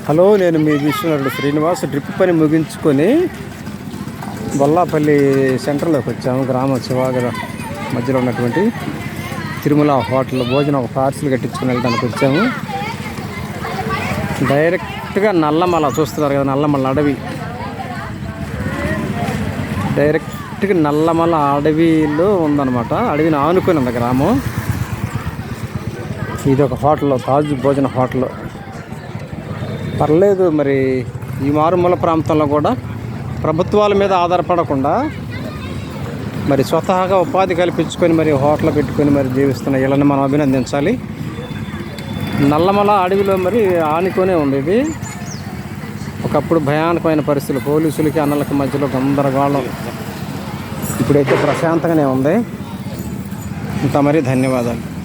Hello, నేను మీ విశ్వనాథుడు Srinivas. Trip పని ముగించుకొని బొల్లాపల్లి సెంటర్లోకి వచ్చాము. గ్రామ శివాగర మధ్యలో ఉన్నటువంటి తిరుమల హోటల్ భోజనం పార్సిల్ కట్టించుకొని వెళ్ళడానికి వచ్చాము. డైరెక్ట్గా నల్లమల చూస్తున్నారు కదా, నల్లమల అడవి. డైరెక్ట్గా నల్లమల అడవిలో ఉందన్నమాట. అడవిని ఆనుకొని ఉంది గ్రామం. ఇది ఒక హోటల్, తాజ్ భోజన హోటల్. పర్లేదు. మరి ఈ మారుమూల ప్రాంతంలో కూడా ప్రభుత్వాల మీద ఆధారపడకుండా మరి స్వతహాగా ఉపాధి కల్పించుకొని మరి హోటల్ పెట్టుకొని మరి జీవిస్తున్న వీళ్ళని మనం అభినందించాలి. నల్లమల అడవిలో మరి ఆనుకొనే ఉండేది. ఒకప్పుడు భయానకమైన పరిస్థితులు, పోలీసులకి అన్నలకి మధ్యలో గందరగోళం. ఇప్పుడైతే ప్రశాంతంగానే ఉంది. ఇంత మరి ధన్యవాదాలు.